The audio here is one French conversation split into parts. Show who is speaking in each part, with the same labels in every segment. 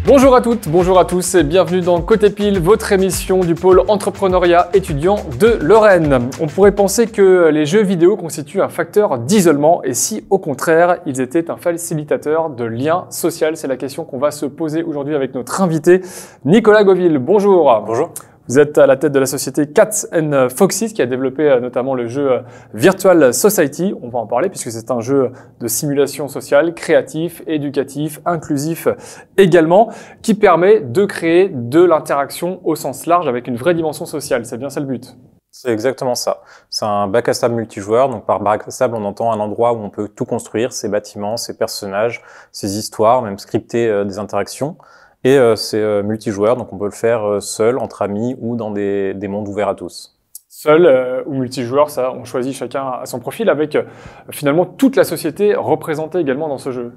Speaker 1: Bonjour à toutes, bonjour à tous et bienvenue dans Côté Pile, votre émission du pôle entrepreneuriat étudiant de Lorraine. On pourrait penser que les jeux vidéo constituent un facteur d'isolement et si au contraire ils étaient un facilitateur de lien social. C'est la question qu'on va se poser aujourd'hui avec notre invité Nicolas Gauville. Bonjour.
Speaker 2: Bonjour.
Speaker 1: Vous êtes à la tête de la société Cats and Foxes qui a développé notamment le jeu Virtual Society. On va en parler puisque c'est un jeu de simulation sociale, créatif, éducatif, inclusif également, qui permet de créer de l'interaction au sens large avec une vraie dimension sociale. C'est bien ça le but.
Speaker 2: C'est exactement ça. C'est un bac à sable multijoueur. Donc par bac à sable, on entend un endroit où on peut tout construire, ses bâtiments, ses personnages, ses histoires, même scripter des interactions. Et c'est multijoueur, donc on peut le faire seul, entre amis ou dans des mondes ouverts à tous.
Speaker 1: Seul ou multijoueur, ça, on choisit chacun à son profil avec finalement toute la société représentée également dans ce jeu.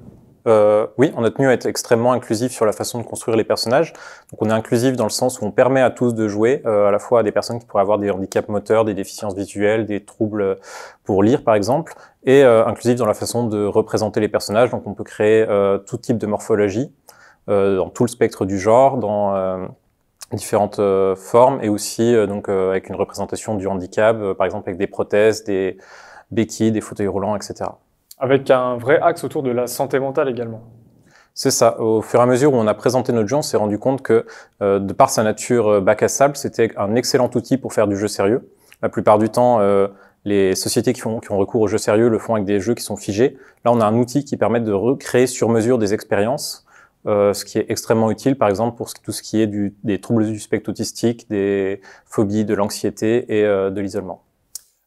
Speaker 2: Oui, on a tenu à être extrêmement inclusif sur la façon de construire les personnages. Donc on est inclusif dans le sens où on permet à tous de jouer, à la fois à des personnes qui pourraient avoir des handicaps moteurs, des déficiences visuelles, des troubles pour lire par exemple, et inclusif dans la façon de représenter les personnages. Donc on peut créer tout type de morphologie, dans tout le spectre du genre, dans différentes formes et aussi avec une représentation du handicap, par exemple avec des prothèses, des béquilles, des fauteuils roulants, etc.
Speaker 1: Avec un vrai axe autour de la santé mentale également.
Speaker 2: C'est ça. Au fur et à mesure où on a présenté notre jeu, on s'est rendu compte que, de par sa nature bac à sable, c'était un excellent outil pour faire du jeu sérieux. La plupart du temps, les sociétés qui ont recours au jeu sérieux le font avec des jeux qui sont figés. Là, on a un outil qui permet de recréer sur mesure des expériences. Ce qui est extrêmement utile, par exemple, pour tout ce qui est des troubles du spectre autistique, des phobies, de l'anxiété et de l'isolement.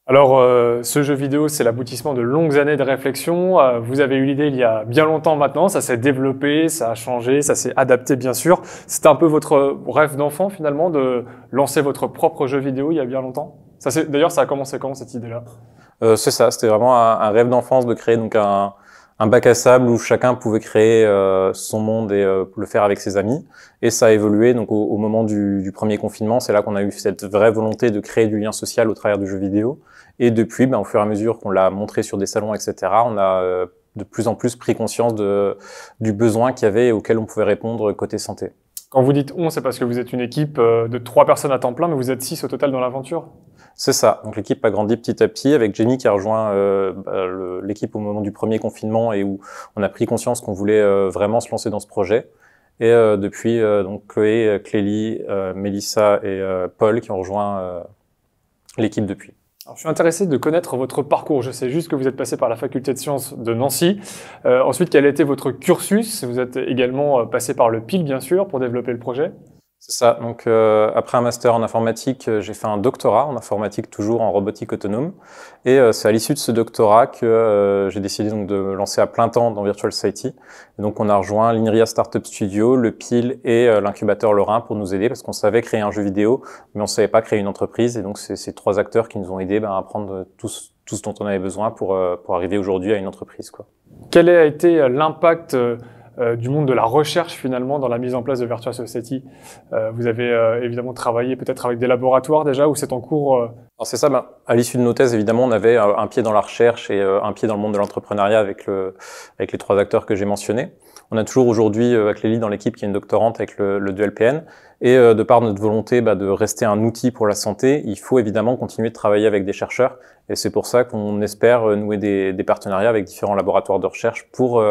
Speaker 1: Alors, ce jeu vidéo, c'est l'aboutissement de longues années de réflexion. Vous avez eu l'idée il y a bien longtemps maintenant, ça s'est développé, ça a changé, ça s'est adapté bien sûr. C'était un peu votre rêve d'enfant finalement de lancer votre propre jeu vidéo il y a bien longtemps. D'ailleurs, ça a commencé quand cette idée-là?
Speaker 2: C'est ça, c'était vraiment un rêve d'enfance de créer donc un bac à sable où chacun pouvait créer son monde et le faire avec ses amis. Et ça a évolué donc au moment du premier confinement. C'est là qu'on a eu cette vraie volonté de créer du lien social au travers du jeu vidéo. Et depuis, au fur et à mesure qu'on l'a montré sur des salons, etc., on a de plus en plus pris conscience du besoin qu'il y avait et auquel on pouvait répondre côté santé.
Speaker 1: Quand vous dites « on », c'est parce que vous êtes une équipe de 3 personnes à temps plein, mais vous êtes 6 au total dans l'aventure?
Speaker 2: C'est ça. Donc l'équipe a grandi petit à petit avec Jenny qui a rejoint l'équipe au moment du premier confinement et où on a pris conscience qu'on voulait vraiment se lancer dans ce projet. Et depuis, donc Chloé, Clélie, Mélissa et Paul qui ont rejoint l'équipe depuis.
Speaker 1: Alors, je suis intéressé de connaître votre parcours. Je sais juste que vous êtes passé par la faculté de sciences de Nancy. Ensuite, quel a été votre cursus? Vous êtes également passé par le PIL, bien sûr, pour développer le projet.
Speaker 2: C'est ça. Donc, après un master en informatique, j'ai fait un doctorat en informatique, toujours en robotique autonome. Et c'est à l'issue de ce doctorat que j'ai décidé donc de me lancer à plein temps dans Virtual Society. Et donc, on a rejoint l'INRIA Startup Studio, le PIL et l'incubateur Lorrain pour nous aider parce qu'on savait créer un jeu vidéo, mais on savait pas créer une entreprise. Et donc, c'est ces 3 acteurs qui nous ont aidés à apprendre tout ce dont on avait besoin pour arriver aujourd'hui à une entreprise, quoi.
Speaker 1: Quel a été l'impact du monde de la recherche finalement dans la mise en place de Virtual Society? Vous avez évidemment travaillé peut-être avec des laboratoires déjà ou c'est en cours?
Speaker 2: Alors c'est ça, à l'issue de nos thèses, évidemment, on avait un pied dans la recherche et un pied dans le monde de l'entrepreneuriat avec les 3 acteurs que j'ai mentionnés. On a toujours aujourd'hui Clélie dans l'équipe qui est une doctorante avec le 2LPN. Et de par notre volonté de rester un outil pour la santé, il faut évidemment continuer de travailler avec des chercheurs. Et c'est pour ça qu'on espère nouer des partenariats avec différents laboratoires de recherche pour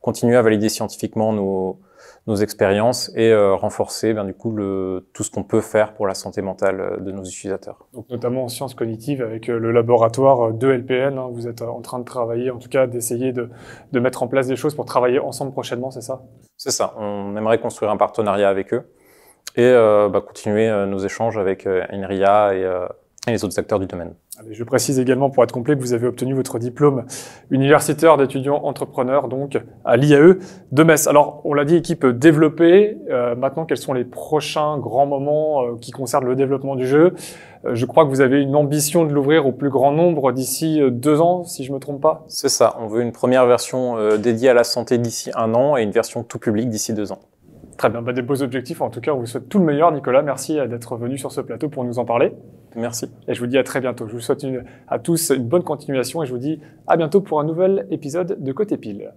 Speaker 2: continuer à valider scientifiquement nos expériences et renforcer du coup tout ce qu'on peut faire pour la santé mentale de nos utilisateurs.
Speaker 1: Donc notamment en sciences cognitives avec le laboratoire 2LPN, vous êtes en train de travailler, en tout cas d'essayer de mettre en place des choses pour travailler ensemble prochainement, c'est ça? C'est
Speaker 2: ça, on aimerait construire un partenariat avec eux et continuer nos échanges avec INRIA et les autres acteurs du domaine.
Speaker 1: Allez, je précise également pour être complet que vous avez obtenu votre diplôme universitaire d'étudiant entrepreneur donc à l'IAE de Metz. Alors on l'a dit, équipe développée, maintenant quels sont les prochains grands moments qui concernent le développement du jeu? Je crois que vous avez une ambition de l'ouvrir au plus grand nombre d'ici 2 ans, si je me trompe pas.
Speaker 2: C'est ça, on veut une première version dédiée à la santé d'ici 1 an et une version tout public d'ici 2 ans.
Speaker 1: Très bien, des beaux objectifs. En tout cas, on vous souhaite tout le meilleur, Nicolas. Merci d'être venu sur ce plateau pour nous en parler.
Speaker 2: Merci.
Speaker 1: Et je vous dis à très bientôt. Je vous souhaite à tous une bonne continuation et je vous dis à bientôt pour un nouvel épisode de Côté Pile.